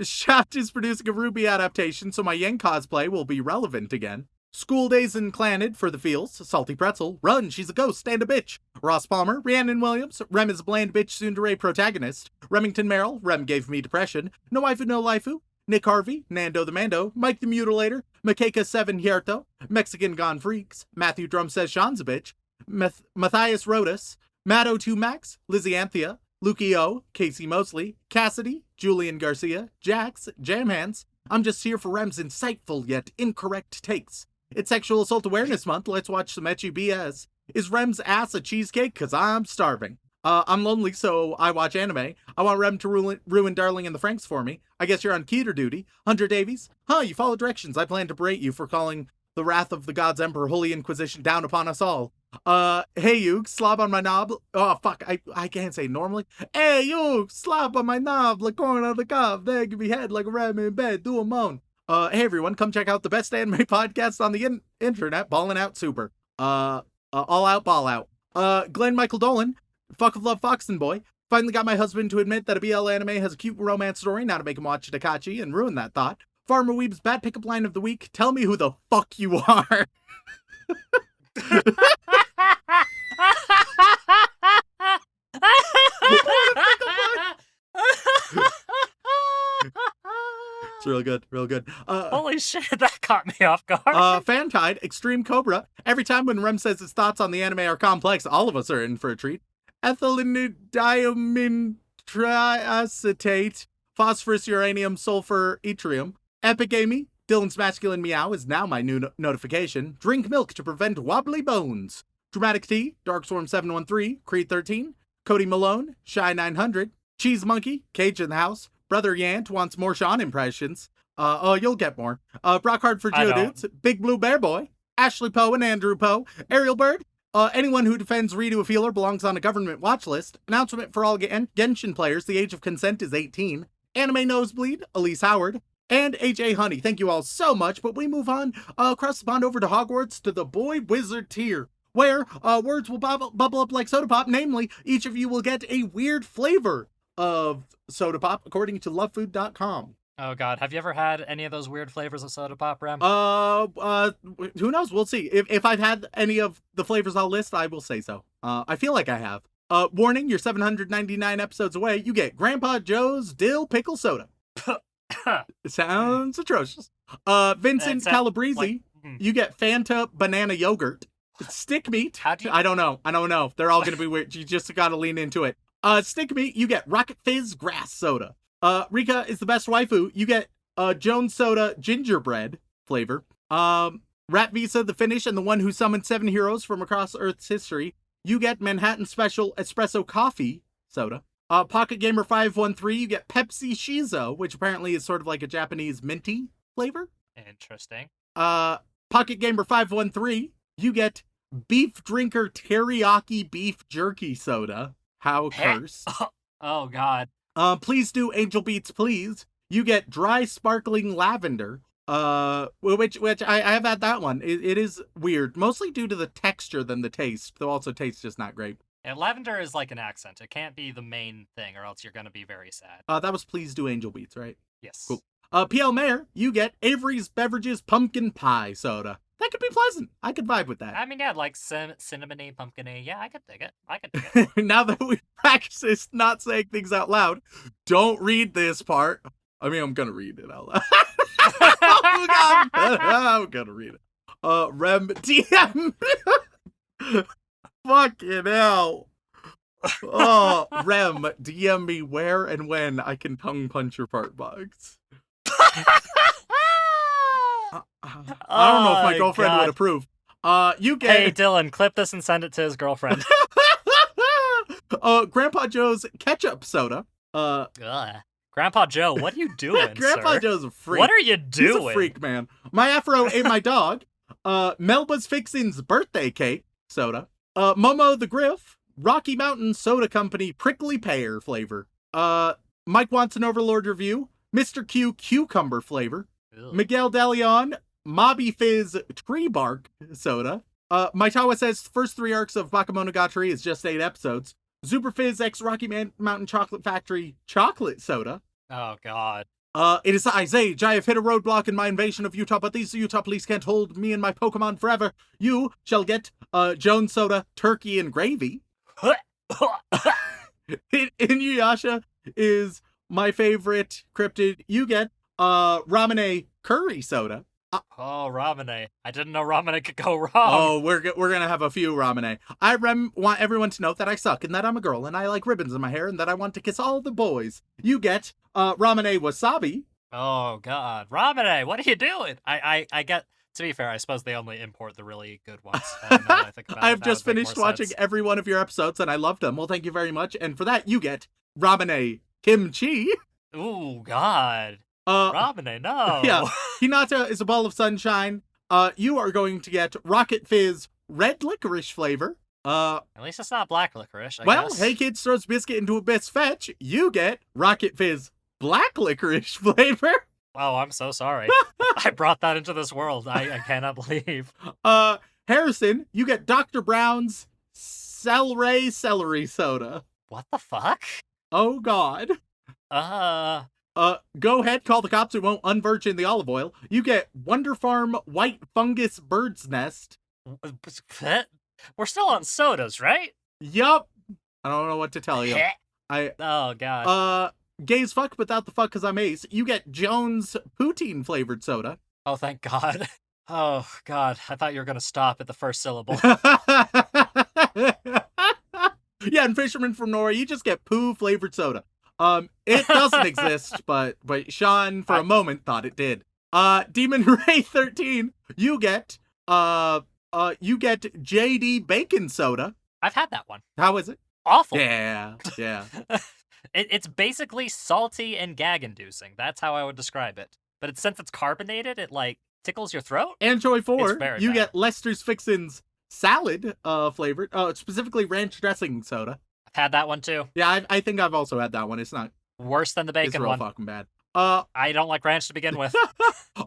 Shaft is producing a Ruby adaptation, so my Yang cosplay will be relevant again. School Days in Clanid for the feels. Salty Pretzel. Run, she's a ghost and a bitch. Ross Palmer. Rhiannon Williams. Rem is a bland bitch tsundere protagonist. Remington Merrill. Rem gave me depression. No waifu, no laifu. Nick Harvey, Nando the Mando, Mike the Mutilator, Makeka7 Hierto, Mexican Gone Freaks, Matthew Drum says Shaun's a bitch, Matthias Rodas, Matt02 Max, Lizzie Anthea, Lukey O, Casey Mosley, Cassidy, Julian Garcia, Jax, Jamhands. I'm just here for Rem's insightful yet incorrect takes. It's Sexual Assault Awareness Month, let's watch some ecchi BS. Is Rem's ass a cheesecake? Cause I'm starving. I'm lonely, so I watch anime. I want Rem to ruin Darling and the Franks for me. I guess you're on Keter duty. Hunter Davies? You follow directions. I plan to berate you for calling the wrath of the God's Emperor Holy Inquisition down upon us all. Hey, you, slob on my knob. Oh, fuck, I can't say normally. Hey, you, slob on my knob, like corner of the cob. There, give me head like a ram in bed, do a moan. Hey, everyone, come check out the best anime podcast on the internet, Ballin' Out Super. All out, ball out. Glenn Michael Dolan. Fuck of love, Foxen Boy. Finally got my husband to admit that a BL anime has a cute romance story, now to make him watch Takachi and ruin that thought. Farmer Weeb's bad pickup line of the week, tell me who the fuck you are. It's real good, real good. Holy shit, that caught me off guard. Fantide, Extreme Cobra. Every time when Rem says his thoughts on the anime are complex, all of us are in for a treat. Ethylene triacetate, phosphorus, uranium, sulfur, yttrium. Epic Amy, Dylan's masculine meow is now my new notification. Drink milk to prevent wobbly bones. Dramatic T, Darkstorm 713, Creed 13, Cody Malone, Shy 900, Cheese Monkey, Cage in the House, Brother Yant wants more Shaun impressions. You'll get more. Brockhard for Geodudes, Big Blue Bear Boy, Ashley Poe and Andrew Poe, Ariel Bird. Anyone who defends Redo a Feeler belongs on a government watch list. Announcement for all Genshin players, the age of consent is 18. Anime Nosebleed, Elise Howard, and AJ Honey. Thank you all so much, but we move on across the pond over to Hogwarts to the Boy Wizard tier, where words will bubble up like soda pop. Namely, each of you will get a weird flavor of soda pop, according to lovefood.com. Oh god, have you ever had any of those weird flavors of soda pop, Rem? Who knows? We'll see. If I've had any of the flavors I'll list, I will say so. I feel like I have. Warning, you're 799 episodes away. You get Grandpa Joe's Dill Pickle Soda. It sounds atrocious. Vincent Calabrese, you get Fanta Banana Yogurt. Stick Meat. I don't know. They're all gonna be weird. You just gotta lean into it. Stick Meat, you get Rocket Fizz Grass Soda. Rika is the best waifu. You get Jones Soda Gingerbread flavor. Rat Visa, the Finish, and the one who summoned 7 heroes from across Earth's history. You get Manhattan Special Espresso Coffee Soda. Pocket Gamer 513, you get Pepsi Shizo, which apparently is sort of like a Japanese minty flavor. Interesting. Pocket Gamer 513, you get Beef Drinker Teriyaki Beef Jerky Soda. How cursed. Oh, God. Please do Angel Beats, please. You get Dry Sparkling Lavender. Which I have had that one. It is weird, mostly due to the texture than the taste, though also tastes just not great. And lavender is like an accent. It can't be the main thing, or else you're gonna be very sad. That was Please Do Angel Beats, right? Yes. Cool. PL Mayer, you get Avery's Beverages Pumpkin Pie Soda. That could be pleasant. I could vibe with that. I mean, yeah, like cinnamony, pumpkin-y. Yeah, I could dig it. Now that we've practiced not saying things out loud, don't read this part. I mean, I'm gonna read it out loud. Oh, God. I'm gonna read it. Rem DM. Fucking hell. Oh, Rem, DM me where and when I can tongue punch your fart box. I don't know if my girlfriend would approve. You get. Hey, Dylan, clip this and send it to his girlfriend. Grandpa Joe's ketchup soda. Ugh. Grandpa Joe, what are you doing, Grandpa sir? Joe's a freak. What are you doing? He's a freak, man. My Afro ate my dog. Melba's Fixin's birthday cake soda. Momo the Griff, Rocky Mountain Soda Company prickly pear flavor. Mike wants an Overlord review. Mr. Q cucumber flavor. Ew. Miguel DeLeon, Mobby Fizz tree bark soda. Maitawa says first 3 arcs of Bakemonogatari is just 8 episodes. Super Fizz X Rocky Mountain Chocolate Factory chocolate soda. Oh, God. It is I, Zage. I have hit a roadblock in my invasion of Utah, but these Utah police can't hold me and my Pokemon forever. You shall get Jones soda, turkey, and gravy. Inuyasha is my favorite cryptid. You get Ramune curry soda. Oh, Ramune. I didn't know Ramune could go wrong. Oh, we're gonna have a few Ramune. I want everyone to know that I suck and that I'm a girl and I like ribbons in my hair and that I want to kiss all the boys. You get Ramune wasabi. Oh, God. Ramune, what are you doing? I get, to be fair, I suppose they only import the really good ones. Now that I think about it, I've that just would make finished more watching sense. every one of your episodes and I loved them. Well, thank you very much. And for that, you get Ramune kimchi. Ooh, God. Uh, Ramune, no. Yeah. Hinata is a ball of sunshine. You are going to get Rocket Fizz red licorice flavor. At least it's not black licorice, I Well, guess. hey kids throws biscuit into abyss fetch. You get Rocket Fizz black licorice flavor. Oh, I'm so sorry. I brought that into this world. I cannot believe. Harrison, you get Dr. Brown's celery soda. What the fuck? Oh God. Go ahead, call the cops who won't unvirgin the olive oil. You get Wonder Farm white fungus bird's nest. We're still on sodas, right? Yup. I don't know what to tell you. Oh, God. Gay as fuck without the fuck cause I'm ace. You get Jones poutine flavored soda. Oh, thank God. Oh, God. I thought you were going to stop at the first syllable. Yeah, and Fisherman from Norway, you just get poo flavored soda. It doesn't exist, but Shaun for a moment thought it did. Demon Ray 13, you get JD bacon soda. I've had that one. How is it? Awful. Yeah. It's basically salty and gag-inducing. That's how I would describe it. But since it's carbonated, it, like, tickles your throat. And Joy 4, It's very you bad. get Lester's Fixin's salad flavored, specifically ranch dressing soda. I've had that one, too. Yeah, I think I've also had that one. It's not. Worse than the It's bacon real one. fucking bad. I don't like ranch to begin with.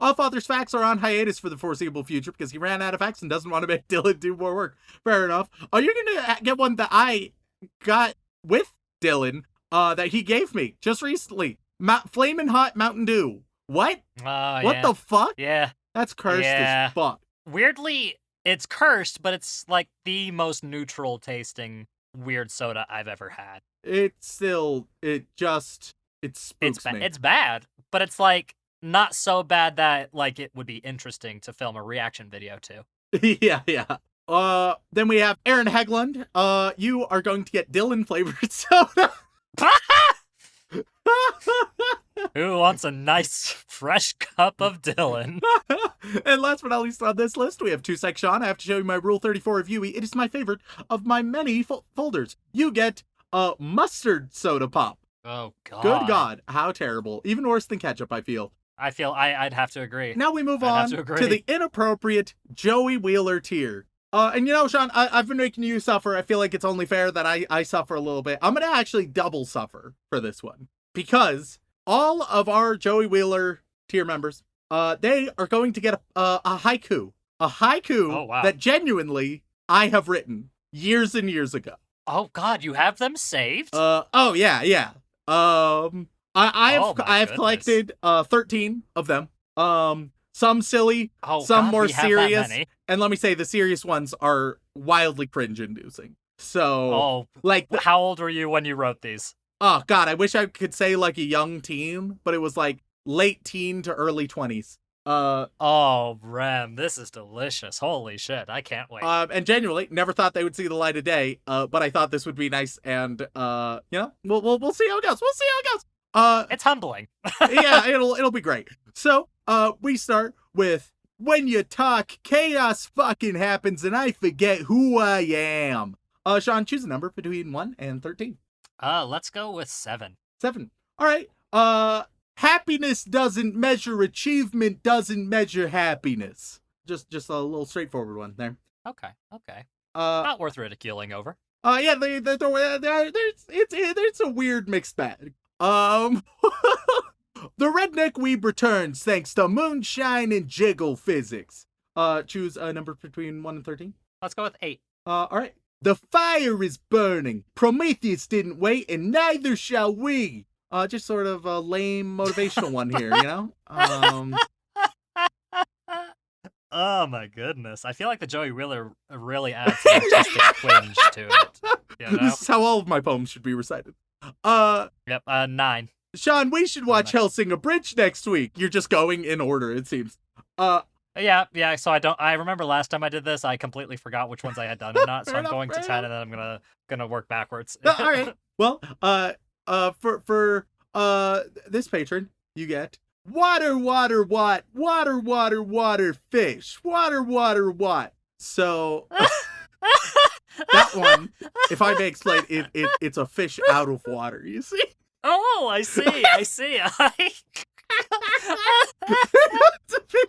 All Father's facts are on hiatus for the foreseeable future because he ran out of facts and doesn't want to make Dylan do more work. Fair enough. Oh, you're gonna get one that I got with Dylan, that he gave me just recently. Flamin' Hot Mountain Dew. What? Oh, What yeah. the fuck? Yeah. That's cursed Yeah. as fuck. Weirdly, it's cursed, but it's, like, the most neutral tasting weird soda I've ever had. It spooks me. It's bad, but it's, like, not so bad that, like, it would be interesting to film a reaction video to. Yeah. Then we have Aaron Heglund. You are going to get Dylan flavored soda. Who wants a nice, fresh cup of Dylan? And last but not least on this list, we have 2-Sec Shaun. I have to show you my Rule 34 review. It is my favorite of my many folders. You get mustard soda pop. Oh, God. Good God, how terrible. Even worse than ketchup, I feel. I feel I'd have to agree. Now we move I'd on have to to agree. the inappropriate Joey Wheeler tier. And you know, Shaun, I've been making you suffer. I feel like it's only fair that I suffer a little bit. I'm going to actually double suffer for this one. Because all of our Joey Wheeler tier members, they are going to get a haiku. A haiku Oh, wow. that genuinely I have written years and years ago. Oh God, you have them saved? Oh yeah. I Oh, my have goodness. collected 13 of them. Some silly, Oh some God, more we have that serious, many. and let me say the serious ones are wildly cringe-inducing. So, Oh, like, how old were you when you wrote these? oh god, I wish I could say like a young teen, but it was like late teen to early 20s. Oh, Rem, this is delicious. Holy shit, I can't wait. And genuinely never thought they would see the light of day. But I thought this would be nice, and we'll see how it goes. We'll see how it goes. It's humbling. Yeah, it'll be great. So, we start with when you talk, chaos fucking happens, and I forget who I am. Shaun, choose a number between 1 and 13. Let's go with 7. 7. All right. Happiness doesn't measure achievement, doesn't measure happiness. Just a little straightforward one there. Okay. Uh, Not worth ridiculing over. yeah, it's a weird mixed bag. The redneck weeb returns thanks to moonshine and jiggle physics. Choose a number between 1 and 13. Let's go with 8. All right. The fire is burning. Prometheus didn't wait, and neither shall we. Just sort of a lame motivational one here, you know? Oh my goodness. I feel like the Joey Wheeler really adds an artistic twinge to it. You know? This is how all of my poems should be recited. Yep, 9. Shaun, we should watch Hellsinger Bridge next week. You're just going in order, it seems. Yeah, so I remember last time I did this, I completely forgot which ones I had done and not, so I'm going to 10 and then I'm gonna work backwards. All right. Well, for this patron, you get water, what? Water, fish. Water, what? So that one, if I may explain, it's a fish out of water, you see? Oh, I see.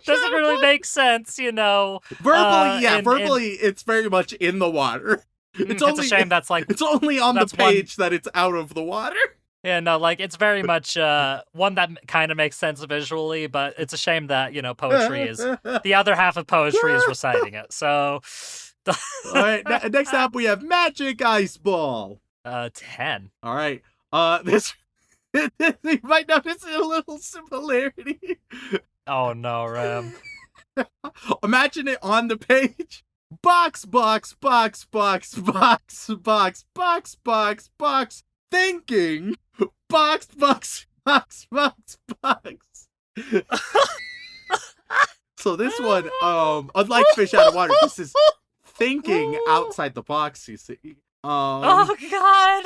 Doesn't really make sense, you know. Verbally, it's very much in the water. It's a shame that's like it's only on the page that it's out of the water. Yeah, no, like it's very much one that kind of makes sense visually, but it's a shame that, you know, poetry is the other half of poetry is reciting it. So all right, next up we have Magic Ice Ball. 10. All right. This you might notice a little similarity. Oh no, Rem. Imagine it on the page. Box. Thinking. Box. So this one, unlike fish out of water, this is thinking outside the box, you see. Oh God.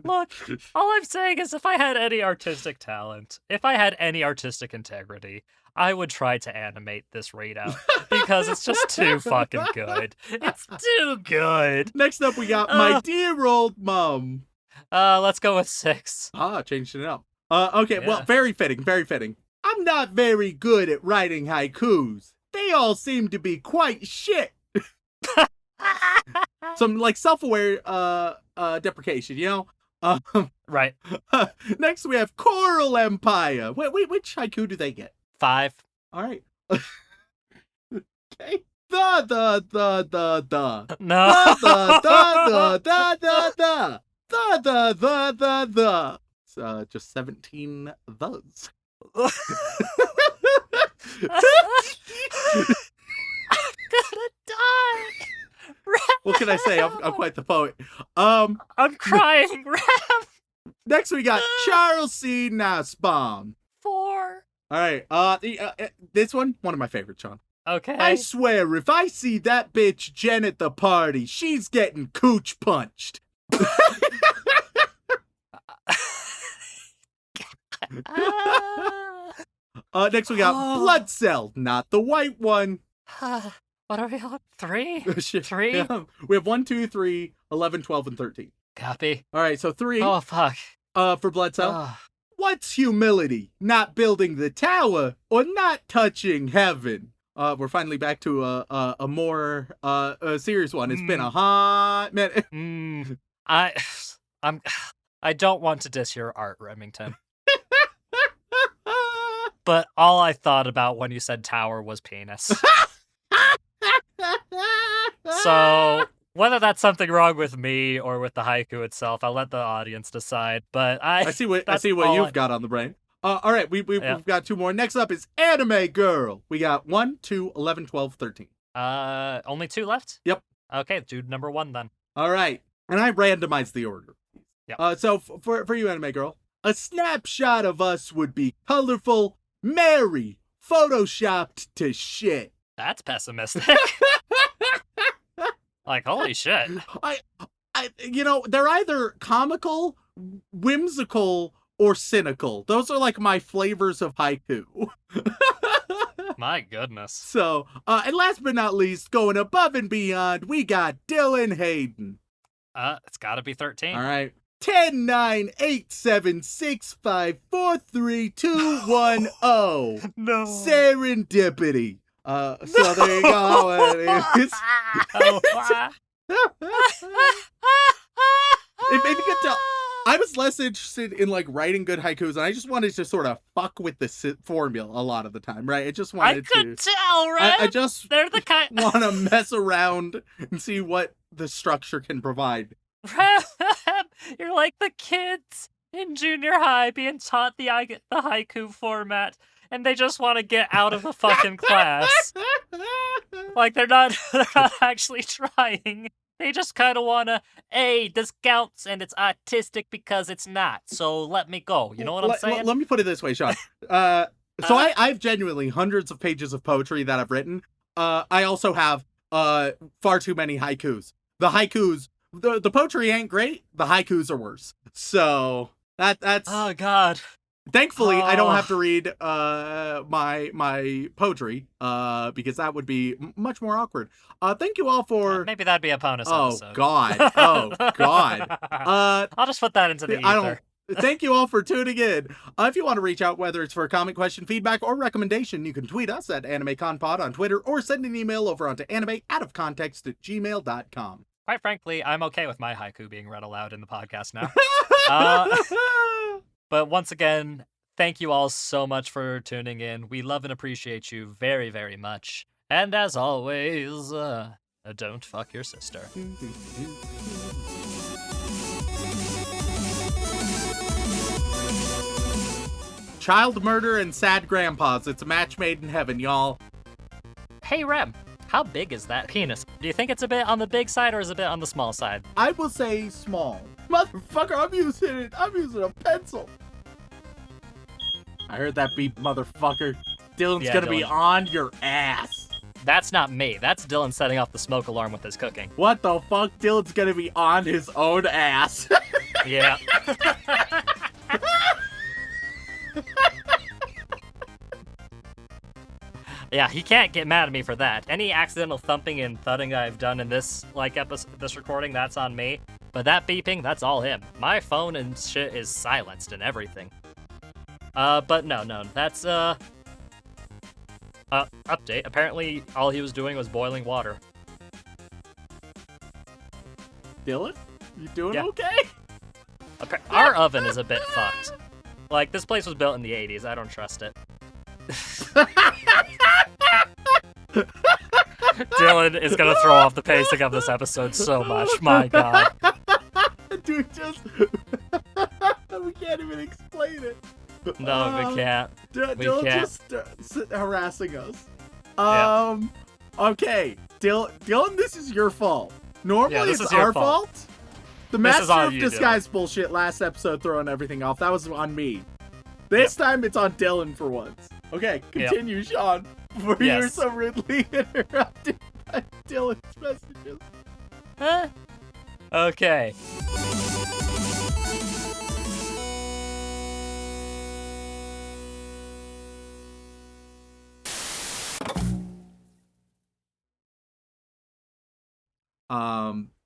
Look, all I'm saying is if I had any artistic talent, if I had any artistic integrity, I would try to animate this readout because it's just too fucking good. It's too good. Next up, we got My Dear Old Mom. Let's go with 6. Changed it up. Okay, Yeah. well, very fitting. I'm not very good at writing haikus. They all seem to be quite shit. Some, like, self-aware, deprecation, you know? Right. Next, we have Coral Empire. Wait, which haiku do they get? 5. All right. Okay. The. No. The. It's just 17 thes. I'm gonna die. What can I say? I'm quite the poet. I'm crying, Ram. Next we got Charles C. Nussbaum. 4. All right. This one of my favorites, Shaun. Okay. I swear, if I see that bitch Jen at the party, she's getting cooch punched. Next we got Blood Cell, not the white one. What are we on? 3? 3? Yeah. We have 1, 2, 3, 11, 12, and 13. Copy. All right, so 3. Oh, fuck. For Blood Cell. What's humility? Not building the tower or not touching heaven? We're finally back to a more serious one. It's been a hot minute. I don't want to diss your art, Remington. But all I thought about when you said tower was penis. So whether that's something wrong with me or with the haiku itself, I'll let the audience decide. But I see what you've got on the brain. All right, we've got 2 more. Next up is Anime Girl. We got 1, 2, 11, 12, 13. Only 2 left? Yep. Okay, do number 1 then. All right, and I randomized the order. Yep. So for you, Anime Girl, a snapshot of us would be colorful, merry, photoshopped to shit. That's pessimistic. Like, holy shit. They're either comical, whimsical, or cynical. Those are like my flavors of haiku. My goodness. So, and last but not least, going above and beyond, we got Dylan Hayden. It's gotta be 13. All right. 10, 9, 8, 7, 6, 5, 4, 3, 2, 1, 0. No. Serendipity. So there you go. If you could tell, I was less interested in like writing good haikus, and I just wanted to sort of fuck with the formula a lot of the time, right? I just wanted I could tell, right? I just They're the kind want to mess around and see what the structure can provide. You're like the kids in junior high being taught the haiku format, and they just want to get out of the fucking class. Like they're not actually trying. They just kind of want to, hey, this counts and it's artistic because it's not. So let me go. You know what I'm saying? Let me put it this way, Shaun. I've genuinely hundreds of pages of poetry that I've written. I also have far too many haikus. The haikus, the poetry ain't great. The haikus are worse. So that's. Oh God. Thankfully, I don't have to read my poetry because that would be much more awkward. Thank you all for. Maybe that'd be a bonus episode. God. Oh God. I'll just put that into the ether. Thank you all for tuning in. If you want to reach out, whether it's for a comment, question, feedback, or recommendation, you can tweet us at AnimeConPod on Twitter or send an email over onto animeoutofcontext@gmail.com. Quite frankly, I'm okay with my haiku being read aloud in the podcast now. But once again, thank you all so much for tuning in. We love and appreciate you very, very much. And as always, don't fuck your sister. Child murder and sad grandpas. It's a match made in heaven, y'all. Hey, Rem, how big is that penis? Do you think it's a bit on the big side or is it a bit on the small side? I will say small. Motherfucker, I'm using a pencil. I heard that beep, motherfucker. Dylan's gonna be on your ass. That's not me. That's Dylan setting off the smoke alarm with his cooking. What the fuck? Dylan's gonna be on his own ass. Yeah. Yeah, he can't get mad at me for that. Any accidental thumping and thudding I've done in this this recording, that's on me. But that beeping, that's all him. My phone and shit is silenced and everything. But no, that's update. Apparently, all he was doing was boiling water. Dylan, you doing okay? Our oven is a bit fucked. Like, this place was built in the 80s. I don't trust it. Dylan is gonna throw off the pacing of this episode so much. My God. Dude, we can't even explain it. No, we can't. Dylan just harassing us. Okay, Dylan, this is your fault. Normally it's our fault. The master of disguise bullshit last episode throwing everything off. That was on me. This time it's on Dylan for once. Okay, continue, Shaun. Before you're so rudely interrupted by Dylan's messages. Okay.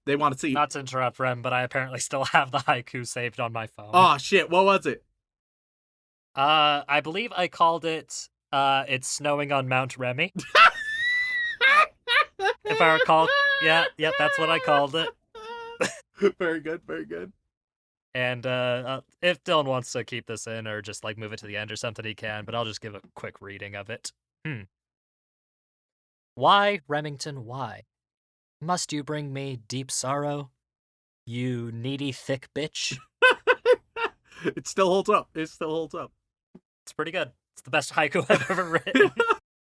They want to see. Not to interrupt, Rem, but I apparently still have the haiku saved on my phone. Oh shit! What was it? I believe I called it. It's snowing on Mount Remy. If I recall, yep, that's what I called it. Very good, very good. And if Dylan wants to keep this in or just like move it to the end or something, he can. But I'll just give a quick reading of it. Why, Remington? Why? Must you bring me deep sorrow, you needy thick bitch? It still holds up. It still holds up. It's pretty good. It's the best haiku I've ever written.